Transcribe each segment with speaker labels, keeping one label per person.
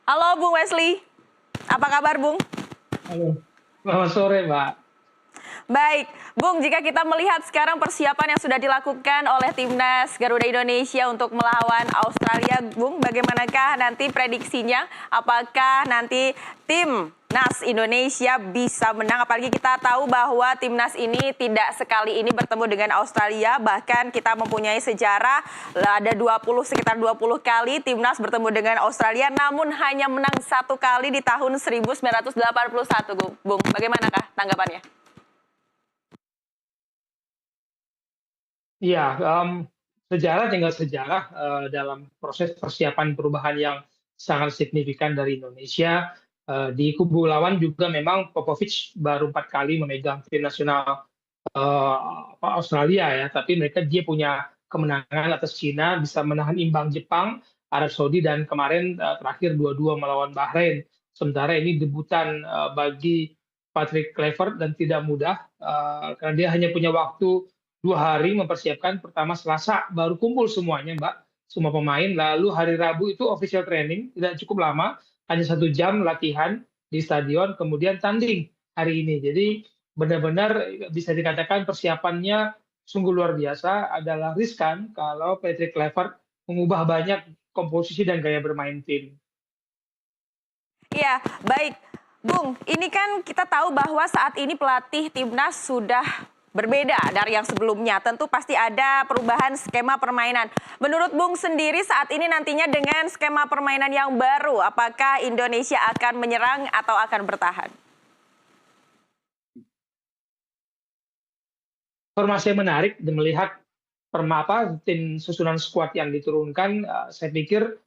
Speaker 1: Halo Bung Wesley, apa kabar Bung?
Speaker 2: Halo, selamat sore, Mbak.
Speaker 1: Baik, Bung, jika kita melihat sekarang persiapan yang sudah dilakukan oleh Timnas Garuda Indonesia untuk melawan Australia, Bung, bagaimanakah nanti prediksinya? Apakah nanti Timnas Indonesia bisa menang? Apalagi kita tahu bahwa Timnas ini tidak sekali ini bertemu dengan Australia, bahkan kita mempunyai sejarah ada sekitar 20 kali Timnas bertemu dengan Australia, namun hanya menang satu kali di tahun 1981, Bung. Bagaimanakah tanggapannya?
Speaker 2: Iya, sejarah tinggal sejarah dalam proses persiapan perubahan yang sangat signifikan dari Indonesia. Di kubu lawan juga memang Popovich baru 4 kali memegang tim nasional eh, Australia ya, tapi dia punya kemenangan atas Cina, bisa menahan imbang Jepang, Arab Saudi, dan kemarin terakhir 2-2 melawan Bahrain. Sementara ini debutan bagi Patrick Kluivert dan tidak mudah karena dia hanya punya waktu 2 hari mempersiapkan. Pertama Selasa baru kumpul semuanya, Mbak, semua pemain. Lalu hari Rabu itu official training, tidak cukup lama, hanya 1 jam latihan di stadion, kemudian tanding hari ini. Jadi benar-benar bisa dikatakan persiapannya sungguh luar biasa. Adalah riskan kalau Patrick Kluivert mengubah banyak komposisi dan gaya bermain tim.
Speaker 1: Iya, baik. Bung, ini kan kita tahu bahwa saat ini pelatih Timnas sudah berbeda dari yang sebelumnya. Tentu pasti ada perubahan skema permainan. Menurut Bung sendiri saat ini nantinya dengan skema permainan yang baru, apakah Indonesia akan menyerang atau akan bertahan?
Speaker 2: Formasi yang menarik dan melihat tim susunan skuad yang diturunkan, saya pikir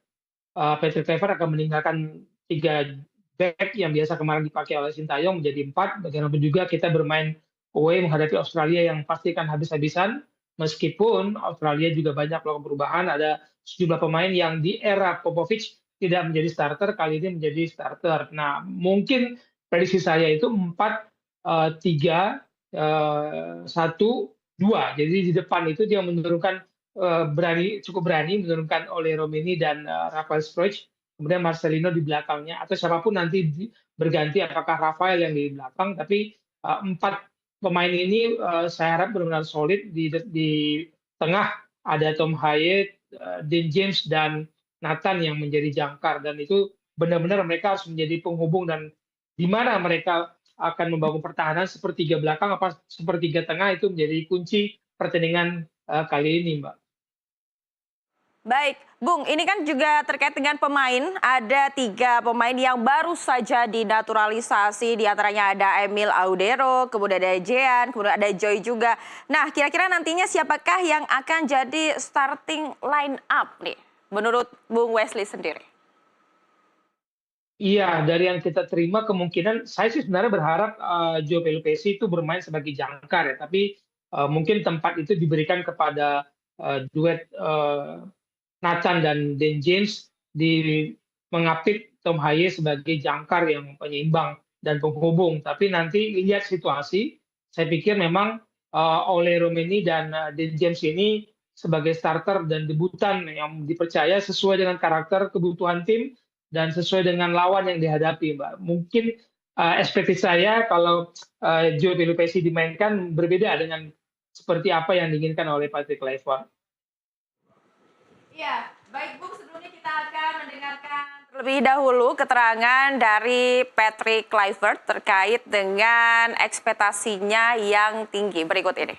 Speaker 2: Patrick Kluivert akan meninggalkan 3 back yang biasa kemarin dipakai oleh Sintayong menjadi 4. Bagaimanapun juga kita bermain away menghadapi Australia yang pasti akan habis-habisan. Meskipun Australia juga banyak melakukan perubahan, ada sejumlah pemain yang di era Popovich tidak menjadi starter, kali ini menjadi starter. Nah, mungkin prediksi saya itu 4-3-1-2. Jadi di depan itu dia menurunkan cukup berani menurunkan oleh Romeni dan Rafael Struijk, kemudian Marcelino di belakangnya, atau siapapun nanti berganti, apakah Rafael yang di belakang, tapi 4 pemain ini saya harap benar-benar solid. Di tengah ada Tom Hyatt, Dean James, dan Nathan yang menjadi jangkar, dan itu benar-benar mereka harus menjadi penghubung. Dan di mana mereka akan membangun pertahanan, sepertiga belakang apa sepertiga tengah, itu menjadi kunci pertandingan kali ini, Mbak.
Speaker 1: Baik, Bung, ini kan juga terkait dengan pemain. Ada 3 pemain yang baru saja dinaturalisasi. Di antaranya ada Emil Audero, kemudian ada Jean, kemudian ada Joy juga. Nah, kira-kira nantinya siapakah yang akan jadi starting line up nih, menurut Bung Wesley sendiri?
Speaker 2: Iya, dari yang kita terima kemungkinan, saya sih sebenarnya berharap Joe Pelupesi itu bermain sebagai jangkar ya, tapi mungkin tempat itu diberikan kepada duet Nathan dan Dan James, di mengapit Tom Haye sebagai jangkar yang penyeimbang dan penghubung. Tapi nanti lihat situasi, saya pikir memang oleh Romeni dan Dan James ini sebagai starter dan debutan yang dipercaya sesuai dengan karakter kebutuhan tim dan sesuai dengan lawan yang dihadapi, Mbak. Mungkin ekspektasi saya kalau Joe Pelupesi dimainkan berbeda dengan seperti apa yang diinginkan oleh Patrick Kluivert.
Speaker 1: Ya, baik Bung, sebelumnya kita akan mendengarkan terlebih dahulu keterangan dari Patrick Kluivert terkait dengan ekspektasinya yang tinggi. Berikut ini.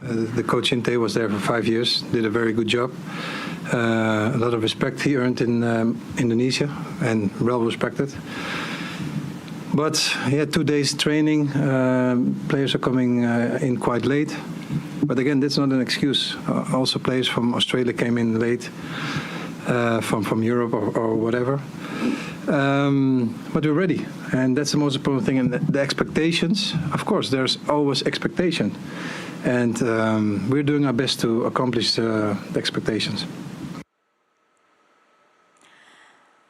Speaker 3: The coach Inte was there for 5 years, did a very good job. A lot of respect he earned in Indonesia and well respected. But he had 2 days training. Players are coming in quite late. But again, that's not an excuse. Also, players from Australia came in late, from Europe or whatever. But we're ready, and that's the most important thing. And the expectations, of course, there's always expectation. And we're doing our best to accomplish the expectations.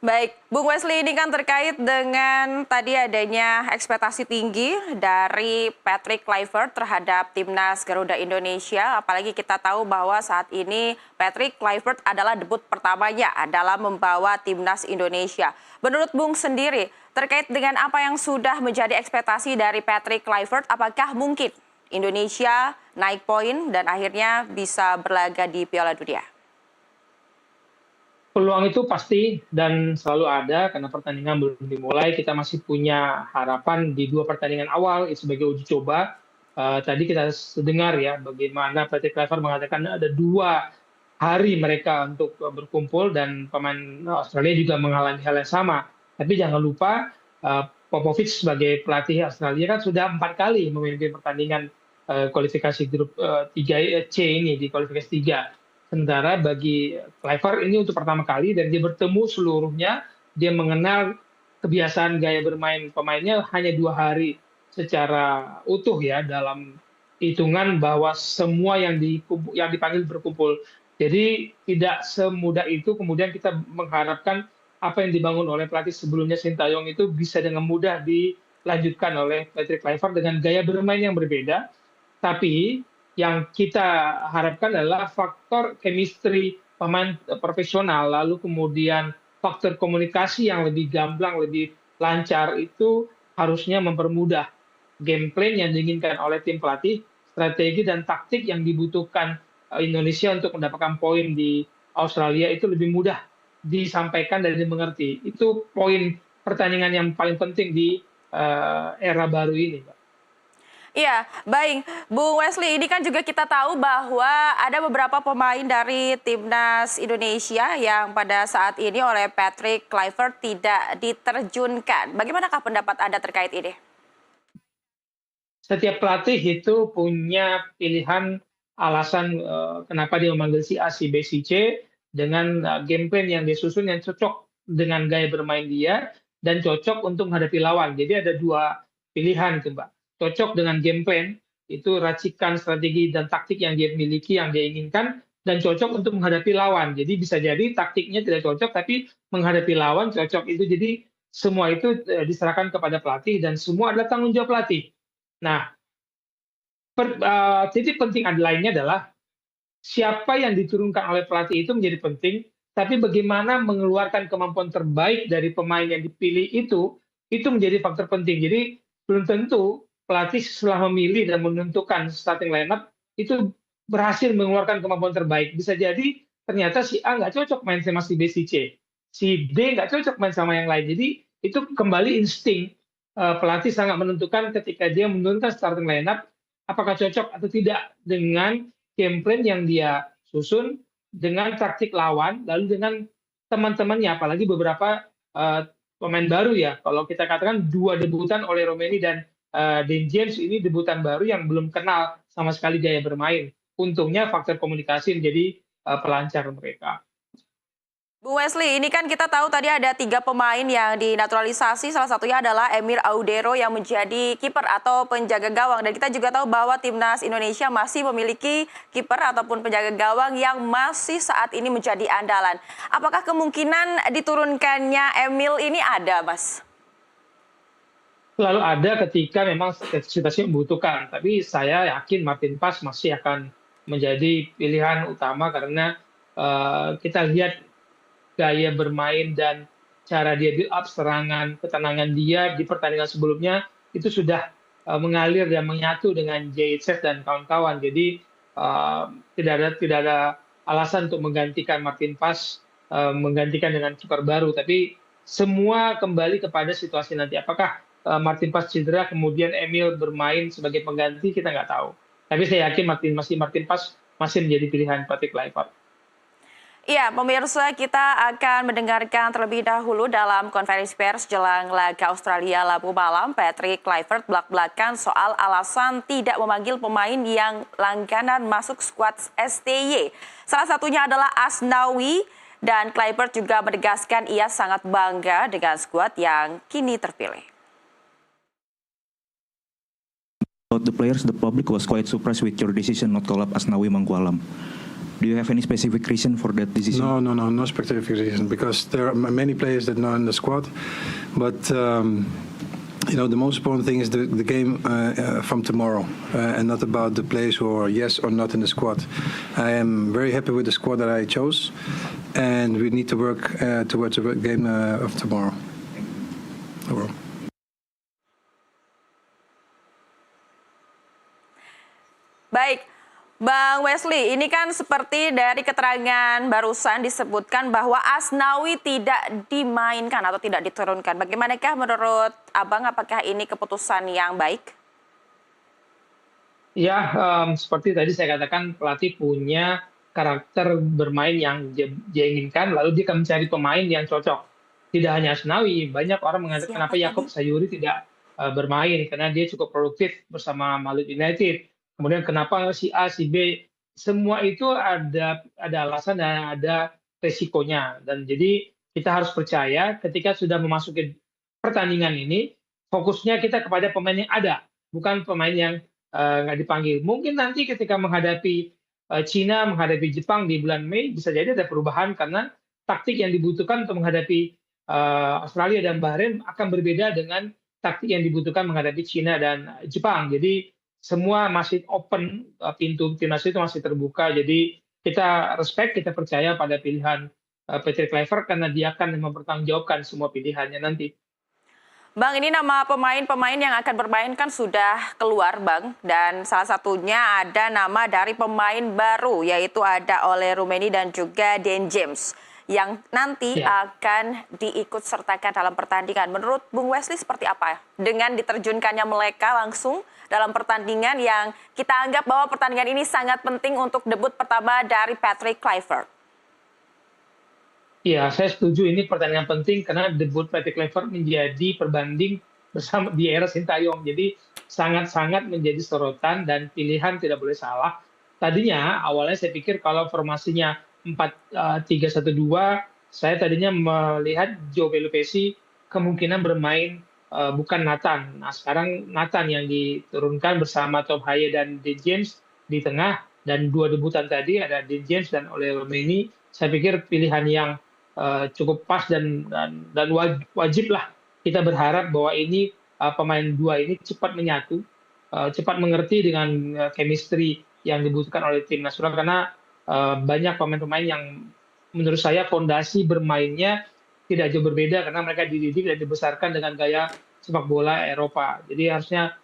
Speaker 1: Baik, Bung Wesley, ini kan terkait dengan tadi adanya ekspektasi tinggi dari Patrick Kluivert terhadap timnas Garuda Indonesia. Apalagi kita tahu bahwa saat ini Patrick Kluivert adalah debut pertamanya dalam membawa timnas Indonesia. Menurut Bung sendiri, terkait dengan apa yang sudah menjadi ekspektasi dari Patrick Kluivert, apakah mungkin Indonesia naik poin dan akhirnya bisa berlaga di Piala Dunia?
Speaker 2: Peluang itu pasti dan selalu ada karena pertandingan belum dimulai. Kita masih punya harapan di 2 pertandingan awal sebagai uji coba. Tadi kita dengar ya bagaimana Patrick Kluivert mengatakan ada 2 hari mereka untuk berkumpul dan pemain Australia juga mengalami hal yang sama. Tapi jangan lupa Popovich sebagai pelatih Australia kan sudah 4 kali memimpin pertandingan kualifikasi grup 3C ini di kualifikasi 3. Sementara bagi Kluivert ini untuk pertama kali dan dia bertemu seluruhnya, dia mengenal kebiasaan gaya bermain pemainnya hanya 2 hari secara utuh ya dalam hitungan bahwa semua yang dipanggil berkumpul. Jadi tidak semudah itu kemudian kita mengharapkan apa yang dibangun oleh pelatih sebelumnya Sintayong itu bisa dengan mudah dilanjutkan oleh Patrick Kluivert dengan gaya bermain yang berbeda. Tapi yang kita harapkan adalah faktor chemistry pemain profesional, lalu kemudian faktor komunikasi yang lebih gamblang, lebih lancar itu harusnya mempermudah game plan yang diinginkan oleh tim pelatih, strategi dan taktik yang dibutuhkan Indonesia untuk mendapatkan poin di Australia itu lebih mudah disampaikan dan dimengerti. Itu poin pertandingan yang paling penting di era baru ini, Mbak.
Speaker 1: Iya, baik. Bung Wesley, ini kan juga kita tahu bahwa ada beberapa pemain dari timnas Indonesia yang pada saat ini oleh Patrick Kluivert tidak diterjunkan. Bagaimanakah pendapat Anda terkait ini?
Speaker 2: Setiap pelatih itu punya pilihan alasan kenapa dia memanggil si A, si B, si C dengan game plan yang disusun yang cocok dengan gaya bermain dia dan cocok untuk menghadapi lawan. Jadi ada 2 pilihan itu, Mbak. Cocok dengan game plan, itu racikan strategi dan taktik yang dia miliki, yang dia inginkan, dan cocok untuk menghadapi lawan. Jadi bisa jadi taktiknya tidak cocok, tapi menghadapi lawan cocok. Itu jadi semua itu diserahkan kepada pelatih dan semua adalah tanggung jawab pelatih. Nah, titik penting lainnya adalah siapa yang diturunkan oleh pelatih itu menjadi penting, tapi bagaimana mengeluarkan kemampuan terbaik dari pemain yang dipilih itu menjadi faktor penting. Jadi belum tentu pelatih setelah memilih dan menentukan starting lineup itu berhasil mengeluarkan kemampuan terbaik. Bisa jadi ternyata si A nggak cocok main sama si B, si C. Si D nggak cocok main sama yang lain. Jadi itu kembali insting pelatih sangat menentukan ketika dia menentukan starting lineup apakah cocok atau tidak dengan game plan yang dia susun, dengan taktik lawan, lalu dengan teman-temannya, apalagi beberapa pemain baru ya. Kalau kita katakan 2 debutan oleh Romeni dan Dean James ini debutan baru yang belum kenal sama sekali gaya bermain. Untungnya faktor komunikasi menjadi pelancar mereka.
Speaker 1: Bung Wesley, ini kan kita tahu tadi ada 3 pemain yang dinaturalisasi, salah satunya adalah Emir Audero yang menjadi kiper atau penjaga gawang. Dan kita juga tahu bahwa timnas Indonesia masih memiliki kiper ataupun penjaga gawang yang masih saat ini menjadi andalan. Apakah kemungkinan diturunkannya Emil ini ada, Mas?
Speaker 2: Selalu ada ketika memang situasi membutuhkan. Tapi saya yakin Martin Paes masih akan menjadi pilihan utama karena kita lihat gaya bermain dan cara dia build up serangan, ketenangan dia di pertandingan sebelumnya itu sudah mengalir dan menyatu dengan JHF dan kawan-kawan. Jadi tidak ada alasan untuk menggantikan Martin Paes, menggantikan dengan kiper baru. Tapi semua kembali kepada situasi nanti. Apakah Martin Paes cedera, kemudian Emil bermain sebagai pengganti, kita nggak tahu. Tapi saya yakin Martin Paes masih menjadi pilihan Patrick Kluivert.
Speaker 1: Iya, pemirsa, kita akan mendengarkan terlebih dahulu dalam konferensi pers jelang laga Australia Rabu malam, Patrick Kluivert belak-belakan soal alasan tidak memanggil pemain yang langganan masuk skuad STY. Salah satunya adalah Asnawi, dan Kluivert juga menegaskan ia sangat bangga dengan skuad yang kini terpilih.
Speaker 4: About the players, the public was quite surprised with your decision not call up Asnawi Mangkualam. Do you have any specific reason for that decision?
Speaker 3: No specific reason, because there are many players that are in the squad, but the most important thing is the game from tomorrow, and not about the players who are yes or not in the squad. I am very happy with the squad that I chose, and we need to work towards the game of tomorrow.
Speaker 1: Baik, Bang Wesley, ini kan seperti dari keterangan barusan disebutkan bahwa Asnawi tidak dimainkan atau tidak diturunkan. Bagaimanakah menurut Abang, apakah ini keputusan yang baik?
Speaker 2: Ya, seperti tadi saya katakan, pelatih punya karakter bermain yang dia inginkan, lalu dia akan mencari pemain yang cocok. Tidak hanya Asnawi, banyak orang mengatakan kenapa Yaakob Sayuri tidak bermain, karena dia cukup produktif bersama Malut United. Kemudian kenapa si A, si B, semua itu ada alasan dan ada resikonya. Dan jadi kita harus percaya ketika sudah memasuki pertandingan ini, fokusnya kita kepada pemain yang ada, bukan pemain yang nggak dipanggil. Mungkin nanti ketika menghadapi Cina, menghadapi Jepang di bulan Mei, bisa jadi ada perubahan karena taktik yang dibutuhkan untuk menghadapi Australia dan Bahrain akan berbeda dengan taktik yang dibutuhkan menghadapi Cina dan Jepang. Jadi semua masih open, pintu timnas itu masih terbuka. Jadi kita respect, kita percaya pada pilihan Patrick Kluivert karena dia akan mempertanggungjawabkan semua pilihannya nanti.
Speaker 1: Bang, ini nama pemain-pemain yang akan bermain kan sudah keluar, Bang. Dan salah satunya ada nama dari pemain baru, yaitu ada Ole Roumanie dan juga Dan James, yang nanti akan diikut sertakan dalam pertandingan. Menurut Bung Wesley seperti apa ya? Dengan diterjunkannya mereka langsung dalam pertandingan yang kita anggap bahwa pertandingan ini sangat penting untuk debut pertama dari Patrick Kluivert.
Speaker 2: Ya, saya setuju ini pertandingan penting karena debut Patrick Kluivert menjadi perbanding bersama di era Sintayong. Jadi sangat-sangat menjadi sorotan dan pilihan tidak boleh salah. Tadinya awalnya saya pikir kalau formasinya 4-3-1-2, saya tadinya melihat Joe Pelupessy kemungkinan bermain bukan Nathan. Nah, sekarang Nathan yang diturunkan bersama Tom Haye dan Dan James di tengah, dan dua debutan tadi ada Dan James dan Ole Roumanie. Saya pikir pilihan yang cukup pas dan wajib lah. Kita berharap bahwa ini pemain dua ini cepat menyatu, cepat mengerti dengan chemistry yang dibutuhkan oleh tim nasional, karena banyak pemain-pemain yang menurut saya fondasi bermainnya tidak jauh berbeda karena mereka dididik dan dibesarkan dengan gaya sepak bola Eropa. Jadi harusnya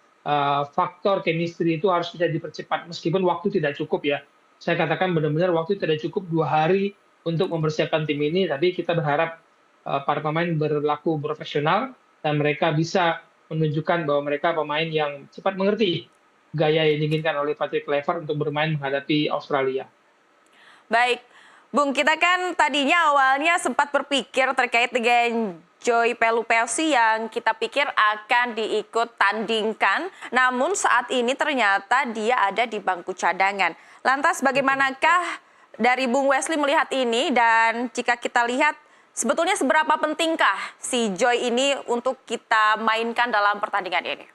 Speaker 2: faktor chemistry itu harus bisa dipercepat meskipun waktu tidak cukup ya. Saya katakan benar-benar waktu tidak cukup 2 hari untuk mempersiapkan tim ini, tapi kita berharap para pemain berlaku profesional dan mereka bisa menunjukkan bahwa mereka pemain yang cepat mengerti gaya yang diinginkan oleh Patrick Kluivert untuk bermain menghadapi Australia.
Speaker 1: Baik, Bung, kita kan tadinya awalnya sempat berpikir terkait dengan Joe Pelupessy yang kita pikir akan diikut tandingkan, namun saat ini ternyata dia ada di bangku cadangan. Lantas bagaimanakah dari Bung Wesley melihat ini, dan jika kita lihat sebetulnya seberapa pentingkah si Joy ini untuk kita mainkan dalam pertandingan ini?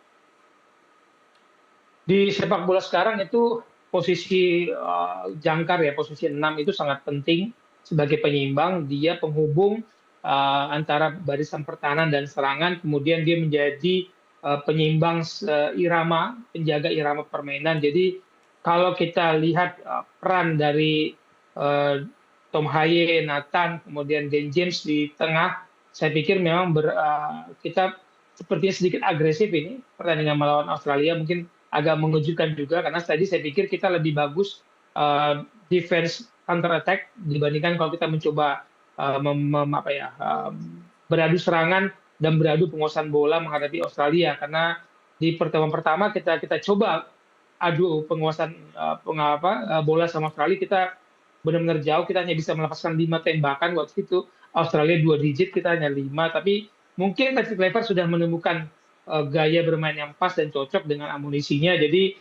Speaker 2: Di sepak bola sekarang itu posisi jangkar ya, posisi 6 itu sangat penting sebagai penyeimbang. Dia penghubung antara barisan pertahanan dan serangan, kemudian dia menjadi penyeimbang irama, penjaga irama permainan. Jadi kalau kita lihat peran dari Tom Haye, Nathan, kemudian Dan James di tengah, saya pikir memang kita sepertinya sedikit agresif ini pertandingan melawan Australia, mungkin agak mengejutkan juga karena tadi saya pikir kita lebih bagus defense counter attack dibandingkan kalau kita mencoba beradu serangan dan beradu penguasaan bola menghadapi Australia, karena di pertemuan pertama kita coba adu penguasaan bola sama Australia, kita benar-benar jauh, kita hanya bisa melepaskan 5 tembakan waktu itu. Australia 2 digit, kita hanya 5, tapi mungkin Patrick Kluivert sudah menemukan gaya bermain yang pas dan cocok dengan amunisinya. Jadi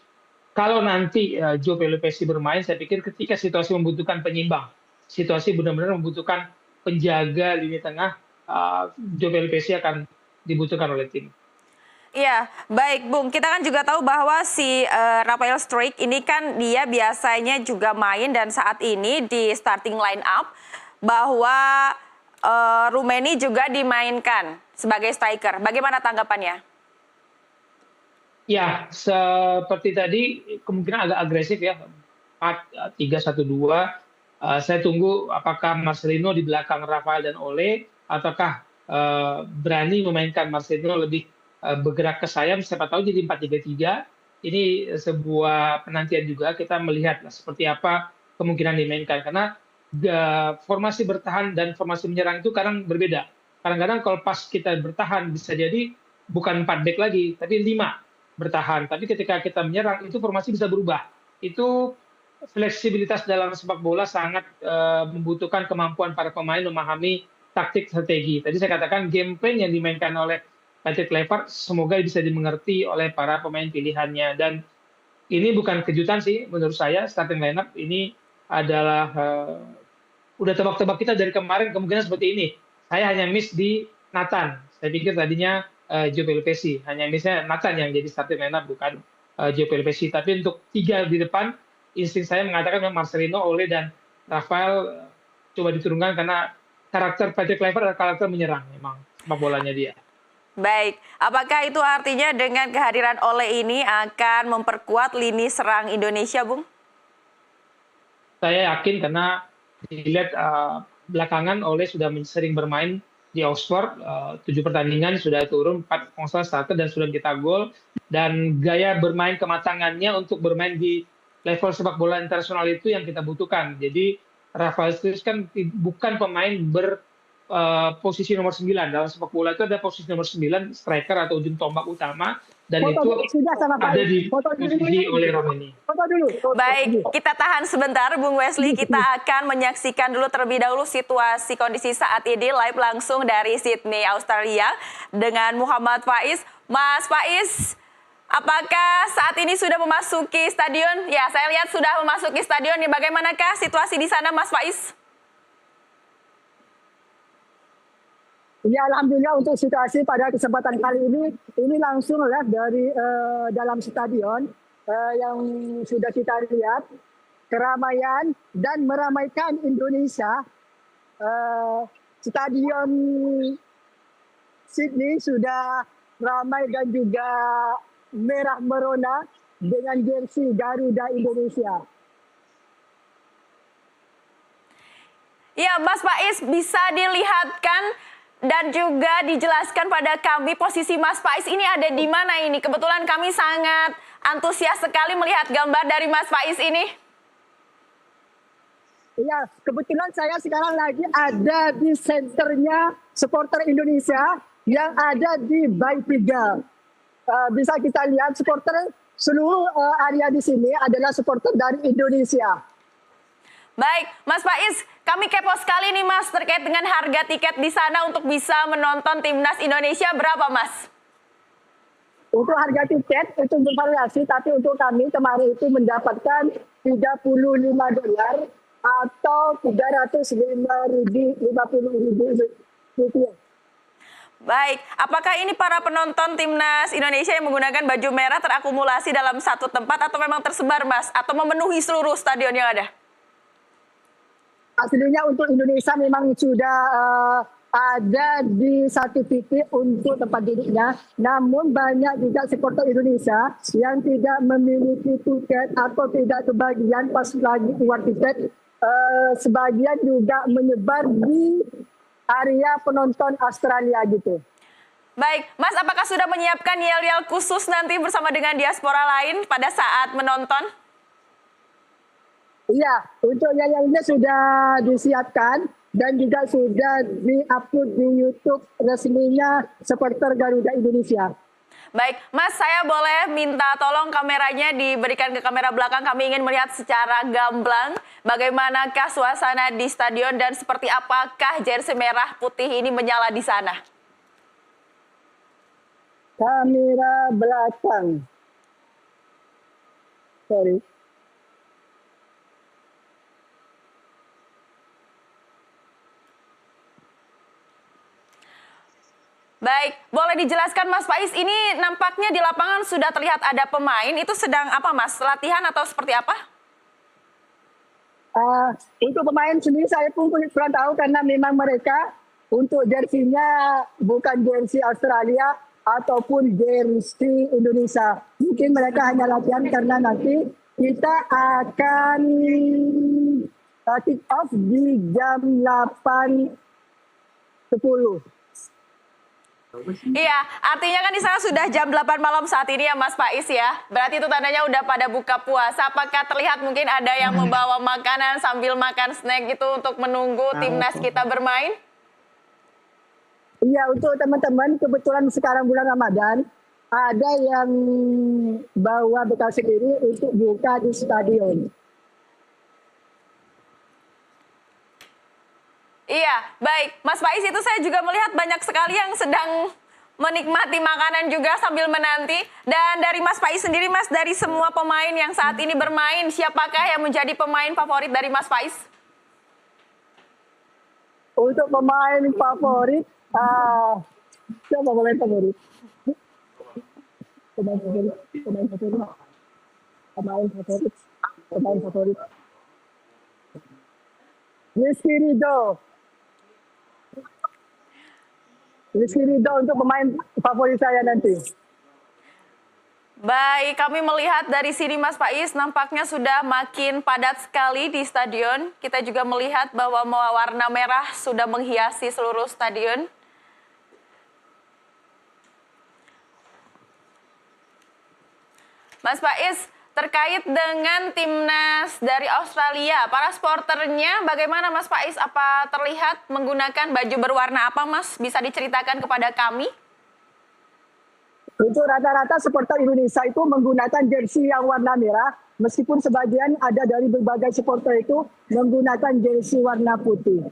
Speaker 2: kalau nanti Joe Pelupessy bermain, saya pikir ketika situasi membutuhkan penyimbang, situasi benar-benar membutuhkan penjaga lini tengah, Joe Pelupessy akan dibutuhkan oleh tim.
Speaker 1: Iya, baik Bung. Kita kan juga tahu bahwa si Rafael Struijk ini kan dia biasanya juga main dan saat ini di starting line up bahwa Rumeni juga dimainkan sebagai striker. Bagaimana tanggapannya?
Speaker 2: Ya, seperti tadi kemungkinan agak agresif ya. 4-3-1-2. Saya tunggu apakah Marcelino di belakang Rafael dan Ole, ataukah berani memainkan Marcelino lebih bergerak ke sayap, siapa tahu jadi 4-3-3. Ini sebuah penantian juga, kita melihat seperti apa kemungkinan dimainkan. Karena formasi bertahan dan formasi menyerang itu kadang berbeda. Kadang-kadang kalau pas kita bertahan bisa jadi bukan 4 back lagi, tapi 5 bertahan. Tapi ketika kita menyerang, itu formasi bisa berubah. Itu fleksibilitas dalam sepak bola sangat membutuhkan kemampuan para pemain memahami taktik strategi. Tadi saya katakan game plan yang dimainkan oleh Patrick Kluivert semoga bisa dimengerti oleh para pemain pilihannya. Dan ini bukan kejutan sih menurut saya, starting lineup ini adalah udah tebak-tebak kita dari kemarin kemungkinan seperti ini. Saya hanya miss di Nathan. Saya pikir tadinya Joe Pelopessi. Hanya missnya Nathan yang jadi starting lineup, bukan Joe Pelopessi. Tapi untuk 3 di depan, insting saya mengatakan memang Marcelino, Ole, dan Rafael coba diturunkan karena karakter Patrick Kluivert adalah karakter menyerang memang sepak bolanya dia.
Speaker 1: Baik, apakah itu artinya dengan kehadiran Ole ini akan memperkuat lini serang Indonesia, Bung?
Speaker 2: Saya yakin karena dilihat belakangan Ole sudah sering bermain di Oxford, 7 pertandingan sudah turun, 4 konsol starter dan sudah kita gol. Dan gaya bermain kematangannya untuk bermain di level sepak bola internasional itu yang kita butuhkan. Jadi Rafael Struijk kan bukan pemain posisi nomor 9. Dalam sepak bola itu ada posisi nomor 9, striker atau ujung tombak utama, dan itu ada di posisi oleh Romeni.
Speaker 1: Baik, kita tahan sebentar Bung Wesley. Kita akan menyaksikan dulu terlebih dahulu situasi kondisi saat ini live langsung dari Sydney, Australia dengan Muhammad Faiz. Mas Faiz, apakah saat ini sudah memasuki stadion? Ya, saya lihat sudah memasuki stadion. Bagaimanakah situasi di sana, Mas Faiz?
Speaker 5: Ya, alhamdulillah untuk situasi pada kesempatan kali ini langsung live dari dalam stadion yang sudah kita lihat keramaian dan meramaikan Indonesia. Stadion Sydney sudah ramai dan juga merah merona dengan jersey Garuda Indonesia.
Speaker 1: Ya, Mas Faiz, bisa dilihatkan dan juga dijelaskan pada kami posisi Mas Faiz ini ada di mana ini? Kebetulan kami sangat antusias sekali melihat gambar dari Mas Faiz ini.
Speaker 5: Iya, kebetulan saya sekarang lagi ada di senternya supporter Indonesia yang ada di Baitiga. Bisa kita lihat supporter seluruh area di sini adalah supporter dari Indonesia.
Speaker 1: Baik, Mas Faiz, kami kepo sekali nih Mas terkait dengan harga tiket di sana untuk bisa menonton Timnas Indonesia berapa Mas?
Speaker 5: Untuk harga tiket itu bervariasi, tapi untuk kami kemarin itu mendapatkan $35 atau 350.000 rupiah.
Speaker 1: Baik, apakah ini para penonton Timnas Indonesia yang menggunakan baju merah terakumulasi dalam satu tempat atau memang tersebar Mas? Atau memenuhi seluruh stadion yang ada?
Speaker 5: Aslinya untuk Indonesia memang sudah ada di satu titik untuk tempat duduknya. Namun banyak juga supporter Indonesia yang tidak memiliki tiket atau tidak kebagian pas lagi keluar tiket. Sebagian juga menyebar di area penonton Australia gitu.
Speaker 1: Baik, Mas apakah sudah menyiapkan yel-yel khusus nanti bersama dengan diaspora lain pada saat menonton?
Speaker 5: Iya, untuk yel-yelnya sudah disiapkan dan juga sudah di-upload di YouTube resminya supporter Garuda Indonesia.
Speaker 1: Baik, Mas saya boleh minta tolong kameranya diberikan ke kamera belakang. Kami ingin melihat secara gamblang bagaimanakah suasana di stadion dan seperti apakah jersey merah putih ini menyala di sana.
Speaker 5: Kamera belakang. Sorry.
Speaker 1: Baik, boleh dijelaskan Mas Faiz, ini nampaknya di lapangan sudah terlihat ada pemain, itu sedang apa Mas? Latihan atau seperti apa?
Speaker 5: Untuk pemain sendiri saya pun kurang tahu karena memang mereka untuk jersinya bukan jersey Australia ataupun jersey Indonesia. Mungkin mereka hanya latihan karena nanti kita akan kick off di jam 8.10.
Speaker 1: Iya, artinya kan di sana sudah jam 8 malam saat ini ya Mas Faiz ya. Berarti itu tandanya udah pada buka puasa. Apakah terlihat mungkin ada yang membawa makanan sambil makan snack gitu untuk menunggu timnas kita bermain?
Speaker 5: Iya, untuk teman-teman kebetulan sekarang bulan Ramadan ada yang bawa bekal sendiri untuk buka di stadion.
Speaker 1: Iya, baik. Mas Faiz, itu saya juga melihat banyak sekali yang sedang menikmati makanan juga sambil menanti. Dan dari Mas Faiz sendiri, Mas, dari semua pemain yang saat ini bermain, siapakah yang menjadi pemain favorit dari Mas Faiz?
Speaker 5: Untuk pemain favorit, siapa pemain favorit? Pemain favorit. Rizky Ridho untuk pemain favorit saya nanti.
Speaker 1: Baik, kami melihat dari sini Mas Faiz nampaknya sudah makin padat sekali di stadion. Kita juga melihat bahwa warna merah sudah menghiasi seluruh stadion. Mas Faiz, terkait dengan timnas dari Australia, para sporternya bagaimana Mas Faiz? Apa terlihat menggunakan baju berwarna apa Mas? Bisa diceritakan kepada kami?
Speaker 5: Untuk rata-rata supporter Indonesia itu menggunakan jersey yang warna merah, meskipun sebagian ada dari berbagai supporter itu menggunakan jersey warna putih.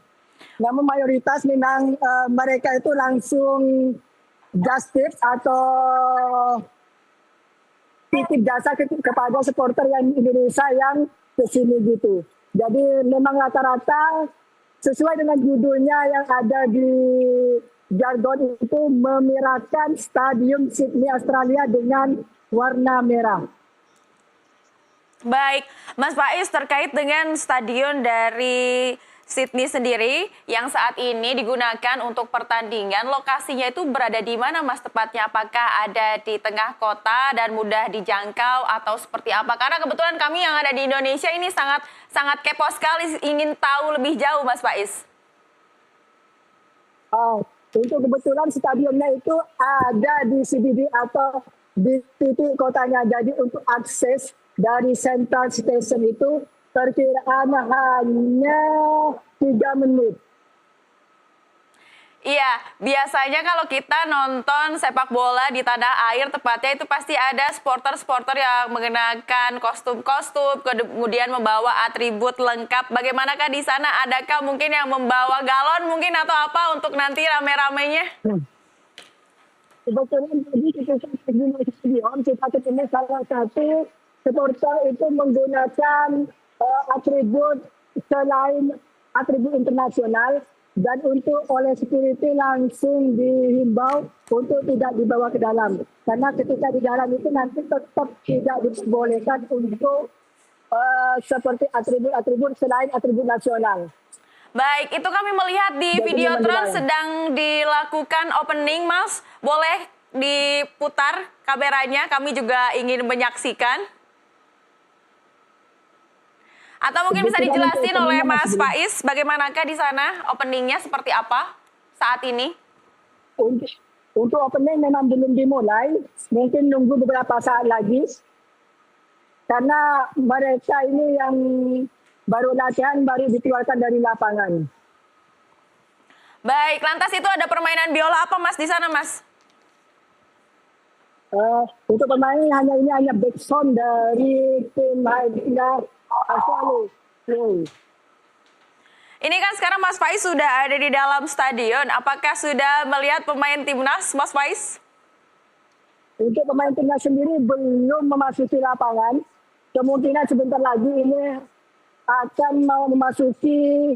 Speaker 5: Namun mayoritas memang mereka itu langsung just tip atau titip jasa kepada supporter yang Indonesia yang kesini gitu. Jadi memang rata-rata sesuai dengan judulnya yang ada di jargon itu memerahkan Stadium Sydney Australia dengan warna merah.
Speaker 1: Baik, Mas Faiz, terkait dengan stadion dari Sydney sendiri yang saat ini digunakan untuk pertandingan, lokasinya itu berada di mana Mas tepatnya? Apakah ada di tengah kota dan mudah dijangkau atau seperti apa? Karena kebetulan kami yang ada di Indonesia ini sangat kepo sekali ingin tahu lebih jauh Mas Faiz.
Speaker 5: Untuk kebetulan stadionnya itu ada di CBD atau di titik kotanya. Jadi untuk akses dari Central Station itu perkiraan hanya 3 menit.
Speaker 1: Iya, biasanya kalau kita nonton sepak bola di tanah air, tepatnya itu pasti ada supporter-supporter yang mengenakan kostum-kostum, kemudian membawa atribut lengkap. Bagaimanakah di sana? Adakah mungkin yang membawa galon mungkin atau apa untuk nanti rame-ramenya?
Speaker 5: Sebetulnya di stadion kita ketemu salah satu supporter itu menggunakan atribut selain atribut internasional, dan untuk oleh security langsung dihimbau untuk tidak dibawa ke dalam. Karena ketika di dalam itu nanti tetap tidak diperbolehkan untuk seperti atribut-atribut selain atribut nasional.
Speaker 1: Baik, itu kami melihat di Videotron sedang dilakukan opening, Mas. Boleh diputar kameranya, kami juga ingin menyaksikan. Atau mungkin bisa dijelasin oleh Mas Faiz, bagaimanakah di sana openingnya seperti apa saat ini?
Speaker 5: Untuk opening memang belum dimulai, mungkin nunggu beberapa saat lagi. Karena mereka ini yang baru latihan, baru dikeluarkan dari lapangan.
Speaker 1: Baik, lantas itu ada permainan biola apa Mas di sana Mas?
Speaker 5: Untuk pemain hanya back sound dari tim Haida Australia.
Speaker 1: Ini kan sekarang Mas Faiz sudah ada di dalam stadion. Apakah sudah melihat pemain timnas, Mas Faiz?
Speaker 5: Untuk pemain timnas sendiri belum memasuki lapangan. Kemungkinan sebentar lagi ini akan mau memasuki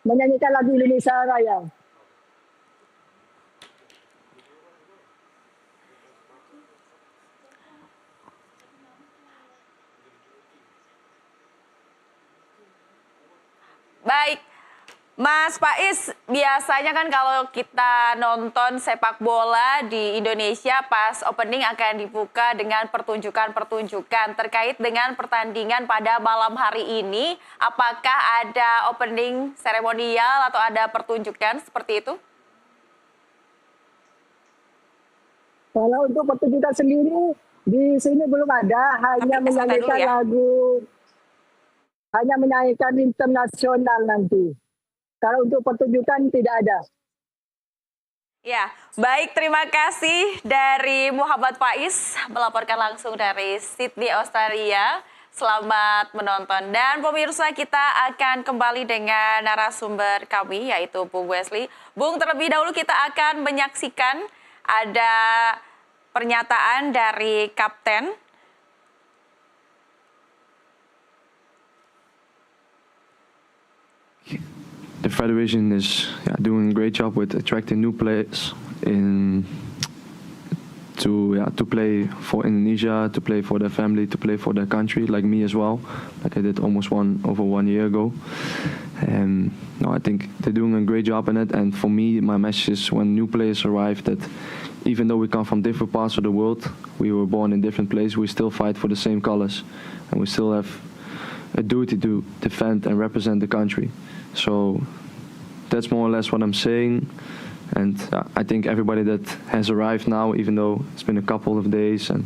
Speaker 5: menyanyikan lagu Indonesia Raya.
Speaker 1: Baik, Mas Faiz, biasanya kan kalau kita nonton sepak bola di Indonesia pas opening akan dibuka dengan pertunjukan-pertunjukan terkait dengan pertandingan pada malam hari ini. Apakah ada opening seremonial atau ada pertunjukan seperti itu?
Speaker 5: Kalau untuk pertunjukan sendiri di sini belum ada, hanya
Speaker 1: Tapi kita santai dulu
Speaker 5: menyanyikan
Speaker 1: ya.
Speaker 5: lagu, hanya menyanyikan internasional nanti. Kalau untuk pertunjukan tidak ada.
Speaker 1: Ya, baik, terima kasih dari Muhammad Faiz melaporkan langsung dari Sydney, Australia. Selamat menonton. Dan pemirsa, kita akan kembali dengan narasumber kami yaitu Bung Wesley. Bung, terlebih dahulu kita akan menyaksikan ada pernyataan dari Kapten.
Speaker 6: The federation is doing a great job with attracting new players to play for Indonesia, to play for their family, to play for their country, like me as well, like I did almost over 1 year ago. And no, I think they're doing a great job in it. And for me, my message is when new players arrive that even though we come from different parts of the world, we were born in different places, we still fight for the same colors, and we still have a duty to defend and represent the country. So that's more or less what I'm saying. And I think everybody that has arrived now, even though it's been a couple of days and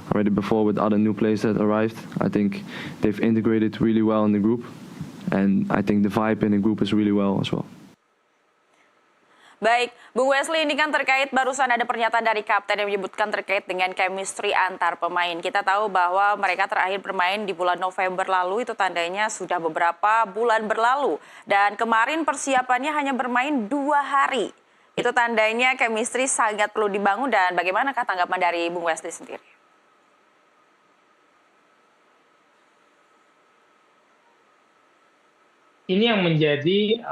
Speaker 6: already before with other new players that arrived, I think they've integrated really well in the group. And I think the vibe in the group is really well as well.
Speaker 1: Baik, Bung Wesley, ini kan terkait barusan ada pernyataan dari Kapten yang menyebutkan terkait dengan chemistry antar pemain. Kita tahu bahwa mereka terakhir bermain di bulan November lalu, itu tandanya sudah beberapa bulan berlalu. Dan kemarin persiapannya hanya bermain 2 hari. Itu tandanya chemistry sangat perlu dibangun. Dan bagaimanakah tanggapan dari Bung Wesley sendiri?
Speaker 2: Ini yang menjadi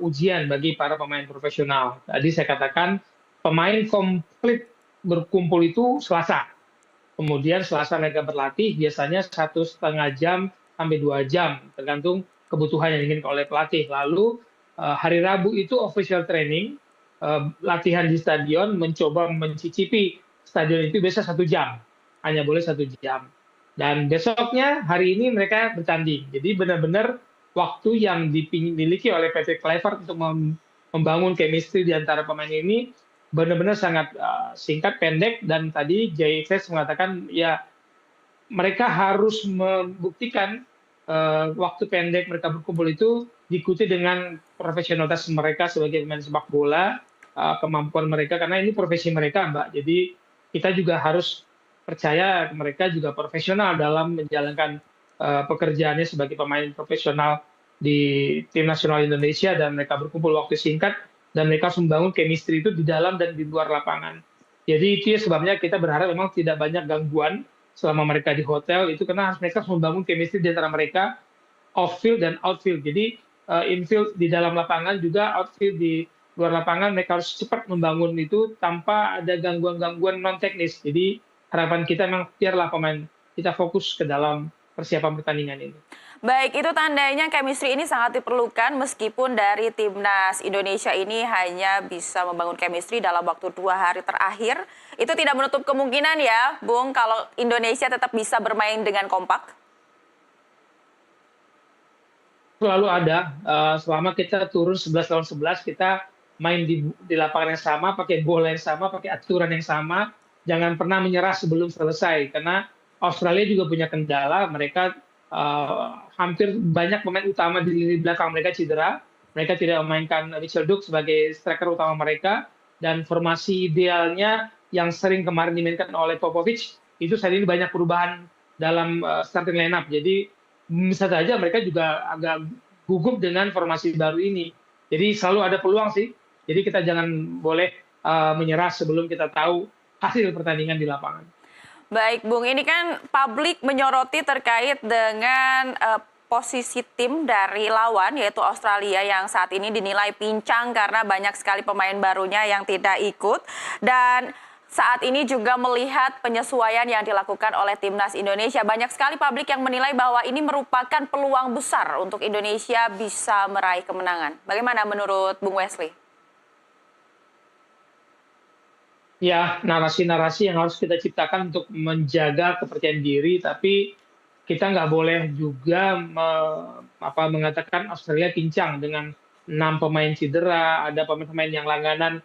Speaker 2: ujian bagi para pemain profesional. Tadi saya katakan pemain komplit berkumpul itu Selasa. Kemudian Selasa mereka berlatih biasanya 1,5 jam sampai 2 jam, tergantung kebutuhan yang diinginkan oleh pelatih. Lalu hari Rabu itu official training, latihan di stadion, mencoba mencicipi stadion itu biasa 1 jam, hanya boleh 1 jam. Dan besoknya hari ini mereka bertanding. Jadi benar-benar waktu yang dimiliki oleh Patrick Kluivert untuk membangun chemistry di antara pemain ini benar-benar sangat singkat, pendek, dan tadi JXS mengatakan ya mereka harus membuktikan waktu pendek mereka berkumpul itu diikuti dengan profesionalitas mereka sebagai pemain sepak bola, kemampuan mereka, karena ini profesi mereka, Mbak. Jadi kita juga harus percaya mereka juga profesional dalam menjalankan pekerjaannya sebagai pemain profesional di tim nasional Indonesia, dan mereka berkumpul waktu singkat dan mereka harus membangun chemistry itu di dalam dan di luar lapangan. Jadi itu ya sebabnya kita berharap memang tidak banyak gangguan selama mereka di hotel itu, karena mereka harus membangun chemistry di antara mereka off-field dan outfield. Jadi infield di dalam lapangan juga outfield di luar lapangan mereka harus cepat membangun itu tanpa ada gangguan-gangguan non teknis. Jadi harapan kita memang biarlah pemain kita fokus ke dalam persiapan pertandingan ini.
Speaker 1: Baik, itu tandanya chemistry ini sangat diperlukan meskipun dari timnas Indonesia ini hanya bisa membangun chemistry dalam waktu 2 hari terakhir. Itu tidak menutup kemungkinan ya, Bung, kalau Indonesia tetap bisa bermain dengan kompak?
Speaker 2: Selalu ada, selama kita turun 11 lawan 11, kita main di lapangan yang sama, pakai bola yang sama, pakai aturan yang sama, jangan pernah menyerah sebelum selesai, karena Australia juga punya kendala, mereka hampir banyak pemain utama di lini belakang mereka cedera, mereka tidak memainkan Richard Duke sebagai striker utama mereka, dan formasi idealnya yang sering kemarin dimainkan oleh Popovic, itu saat ini banyak perubahan dalam starting lineup. Jadi bisa saja mereka juga agak gugup dengan formasi baru ini. Jadi selalu ada peluang sih, jadi kita jangan boleh menyerah sebelum kita tahu hasil pertandingan di lapangan.
Speaker 1: Baik, Bung, ini kan publik menyoroti terkait dengan posisi tim dari lawan, yaitu Australia yang saat ini dinilai pincang karena banyak sekali pemain barunya yang tidak ikut. Dan saat ini juga melihat penyesuaian yang dilakukan oleh Timnas Indonesia. Banyak sekali publik yang menilai bahwa ini merupakan peluang besar untuk Indonesia bisa meraih kemenangan. Bagaimana menurut Bung Wesley?
Speaker 2: Ya, narasi-narasi yang harus kita ciptakan untuk menjaga kepercayaan diri, tapi kita nggak boleh juga mengatakan Australia pincang dengan 6 pemain cedera, ada pemain-pemain yang langganan,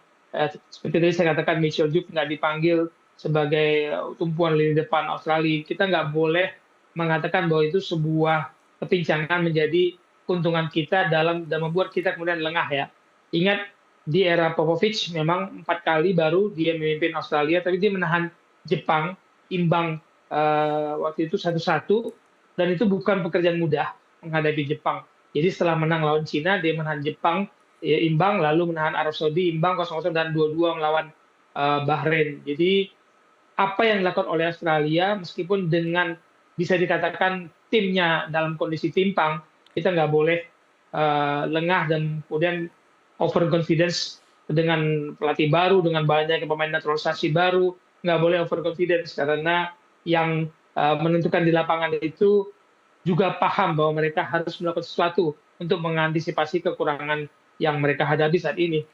Speaker 2: seperti tadi saya katakan Mitchell Jupp nggak dipanggil sebagai tumpuan lini depan Australia. Kita nggak boleh mengatakan bahwa itu sebuah kepincangan menjadi keuntungan kita dan membuat kita kemudian lengah ya. Ingat, di era Popovich memang 4 kali baru dia memimpin Australia, tapi dia menahan Jepang imbang waktu itu 1-1, dan itu bukan pekerjaan mudah menghadapi Jepang. Jadi setelah menang lawan Cina, dia menahan Jepang imbang, lalu menahan Arab Saudi imbang 0-0 dan 2-2 melawan Bahrain. Jadi apa yang dilakukan oleh Australia, meskipun dengan bisa dikatakan timnya dalam kondisi timpang, kita nggak boleh lengah dan kemudian overconfidence dengan pelatih baru, dengan banyak pemain naturalisasi baru, nggak boleh overconfidence karena yang menentukan di lapangan itu juga paham bahwa mereka harus melakukan sesuatu untuk mengantisipasi kekurangan yang mereka hadapi saat ini.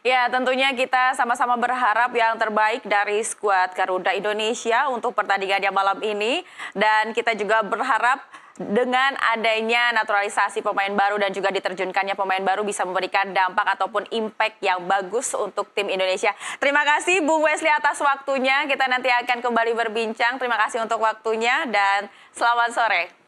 Speaker 1: Ya, tentunya kita sama-sama berharap yang terbaik dari skuad Garuda Indonesia untuk pertandingan yang malam ini. Dan kita juga berharap dengan adanya naturalisasi pemain baru dan juga diterjunkannya pemain baru bisa memberikan dampak ataupun impact yang bagus untuk tim Indonesia. Terima kasih Bung Wesley atas waktunya. Kita nanti akan kembali berbincang. Terima kasih untuk waktunya dan selamat sore.